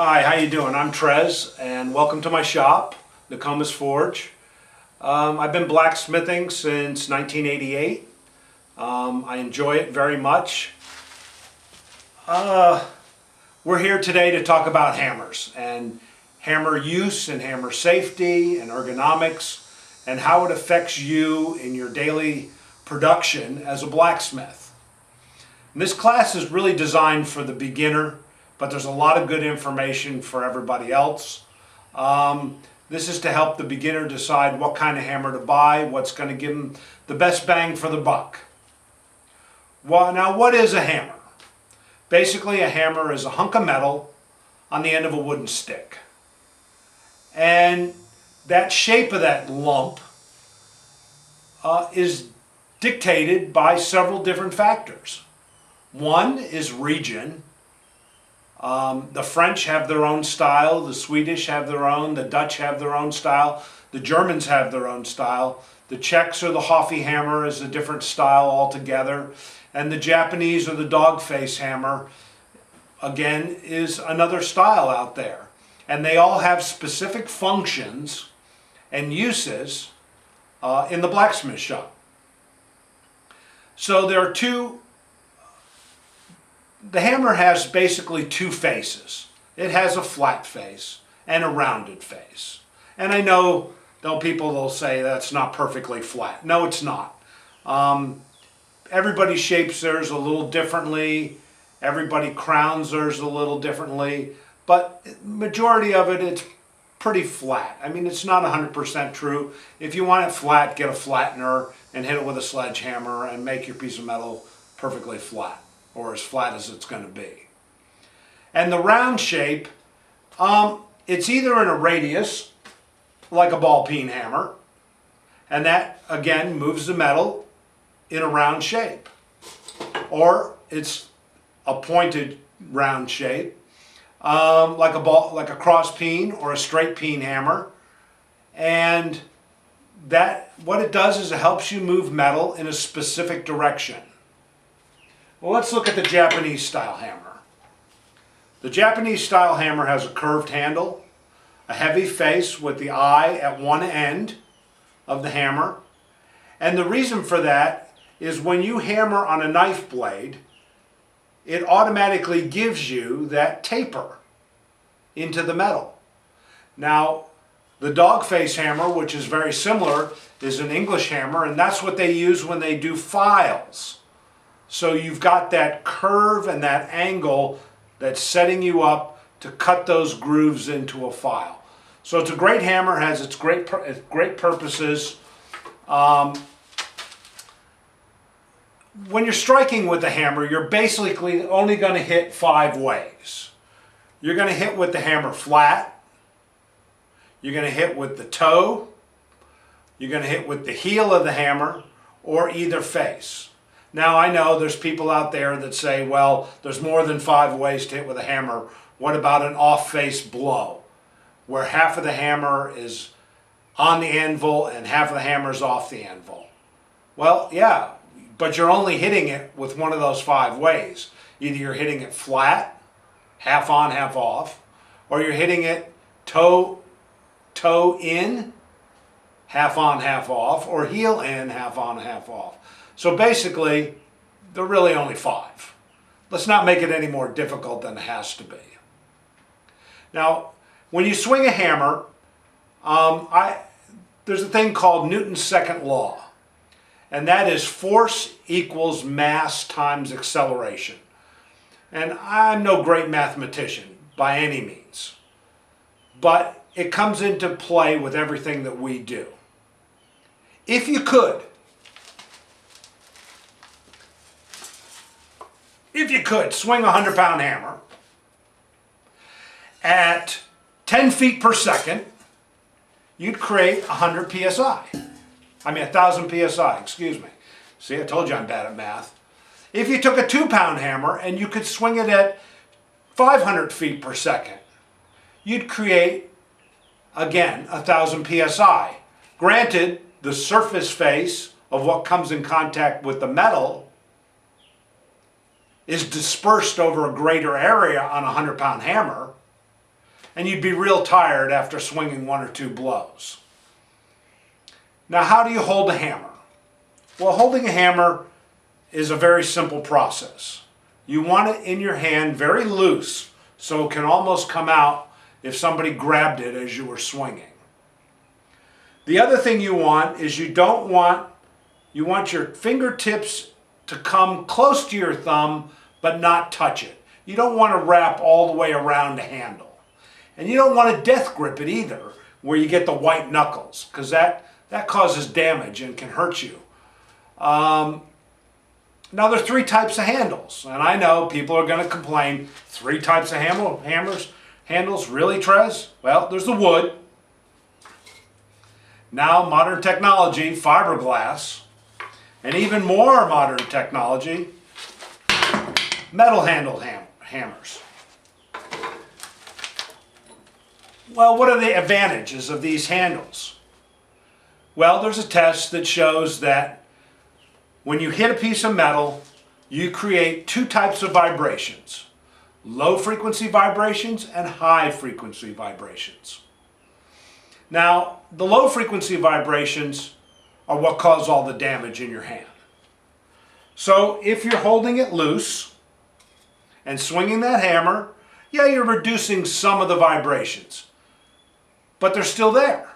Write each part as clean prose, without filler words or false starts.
Hi, how you doing? I'm Trez, and welcome to my shop, Nokomis Forge. I've been blacksmithing since 1988. I enjoy it very much. We're here today to talk about hammers and hammer use and hammer safety and ergonomics and how it affects you in your daily production as a blacksmith. And this class is really designed for the beginner, but there's a lot of good information for everybody else. This is to help the beginner decide what kind of hammer to buy, what's going to give them the best bang for the buck. Well, now what is a hammer? Basically, a hammer is a hunk of metal on the end of a wooden stick. And that shape of that lump is dictated by several different factors. One is region. The French have their own style, the Swedish have their own, the Dutch have their own style, the Germans have their own style, the Czechs or the Hoffi hammer is a different style altogether, and the Japanese or the dog face hammer, again, is another style out there. And they all have specific functions and uses in the blacksmith shop. So there are the hammer has basically two faces. It has a flat face and a rounded face. And I know people will say that's not perfectly flat. No, it's not. Everybody shapes theirs a little differently. Everybody crowns theirs a little differently. But majority of it, it's pretty flat. I mean, it's not 100% true. If you want it flat, get a flattener and hit it with a sledgehammer and make your piece of metal perfectly flat, or as flat as it's going to be. And the round shape, it's either in a radius, like a ball peen hammer, and that, again, moves the metal in a round shape. Or it's a pointed round shape, like a cross peen or a straight peen hammer. And what it does is it helps you move metal in a specific direction. Well, let's look at the Japanese style hammer. The Japanese style hammer has a curved handle, a heavy face with the eye at one end of the hammer. And the reason for that is when you hammer on a knife blade, it automatically gives you that taper into the metal. Now, the dog face hammer, which is very similar, is an English hammer, and that's what they use when they do files. So you've got that curve and that angle that's setting you up to cut those grooves into a file. So it's a great hammer, has its great purposes. When you're striking with the hammer, you're basically only going to hit 5 ways. You're going to hit with the hammer flat. You're going to hit with the toe. You're going to hit with the heel of the hammer, or either face. Now, I know there's people out there that say, well, there's more than 5 ways to hit with a hammer. What about an off-face blow, where half of the hammer is on the anvil and half of the hammer is off the anvil? Well, yeah, but you're only hitting it with one of those 5 ways. Either you're hitting it flat, half on, half off, or you're hitting it toe in, half on, half off, or heel in, half on, half off. So basically, they're really only 5. Let's not make it any more difficult than it has to be. Now, when you swing a hammer, there's a thing called Newton's second law, and that is force equals mass times acceleration. And I'm no great mathematician by any means, but it comes into play with everything that we do. If you could swing a 100-pound hammer at 10 feet per second, you'd create 100 psi. I mean 1,000 psi, excuse me. See, I told you I'm bad at math. If you took a 2-pound hammer and you could swing it at 500 feet per second, you'd create, again, 1,000 psi. Granted, the surface face of what comes in contact with the metal is dispersed over a greater area on a 100-pound hammer, and you'd be real tired after swinging 1 or 2 blows. Now, how do you hold a hammer? Well, holding a hammer is a very simple process. You want it in your hand very loose so it can almost come out if somebody grabbed it as you were swinging. The other thing you want is you want your fingertips to come close to your thumb but not touch it. You don't want to wrap all the way around the handle. And you don't want to death grip it either, where you get the white knuckles, because that causes damage and can hurt you. Now, there are 3 types of handles, and I know people are going to complain, 3 types of handles, really, Trez? Well, there's the wood. Now, modern technology, fiberglass, and even more modern technology, metal handle hammers. Well, what are the advantages of these handles? Well, there's a test that shows that when you hit a piece of metal, you create 2 types of vibrations: low frequency vibrations and high frequency vibrations. Now, the low frequency vibrations are what cause all the damage in your hand. So if you're holding it loose and swinging that hammer, yeah, you're reducing some of the vibrations, but they're still there.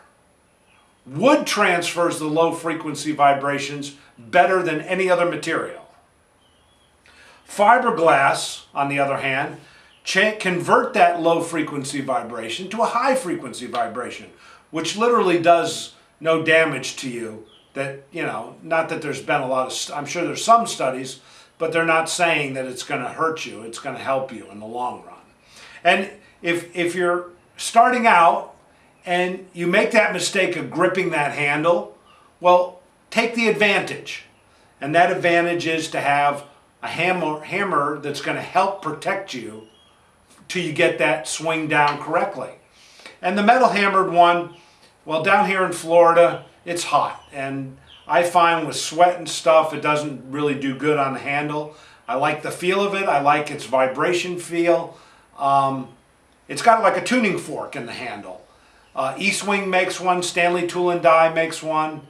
Wood transfers the low frequency vibrations better than any other material. Fiberglass, on the other hand, convert that low frequency vibration to a high frequency vibration, which literally does no damage to you. That, not that there's been a lot of, I'm sure there's some studies, but they're not saying that it's going to hurt you. It's going to help you in the long run. And if you're starting out and you make that mistake of gripping that handle, well, take the advantage. And that advantage is to have a hammer that's going to help protect you till you get that swing down correctly. And the metal hammered one, well, down here in Florida, it's hot. And I find with sweat and stuff, it doesn't really do good on the handle. I like the feel of it. I like its vibration feel. It's got like a tuning fork in the handle. E-Swing makes one. Stanley Tool & Die makes one.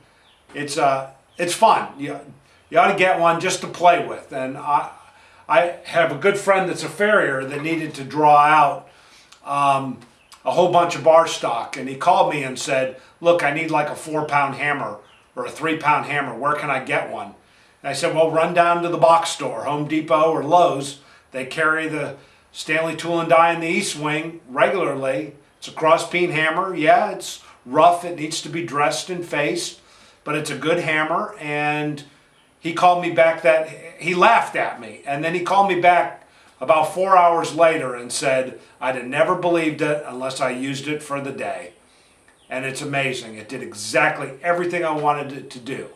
It's fun. You ought to get one just to play with. And I have a good friend that's a farrier that needed to draw out a whole bunch of bar stock, and he called me and said, look, I need like a 4-pound hammer or a 3-pound hammer. Where can I get one? And I said, well, run down to the box store, Home Depot or Lowe's. They carry the Stanley Tool & Die and the E-Swing regularly. It's a cross-peen hammer. Yeah, it's rough. It needs to be dressed and faced, but it's a good hammer. And he called me back he laughed at me, and then he called me back about 4 hours later and said, I'd have never believed it unless I used it for the day. And it's amazing. It did exactly everything I wanted it to do.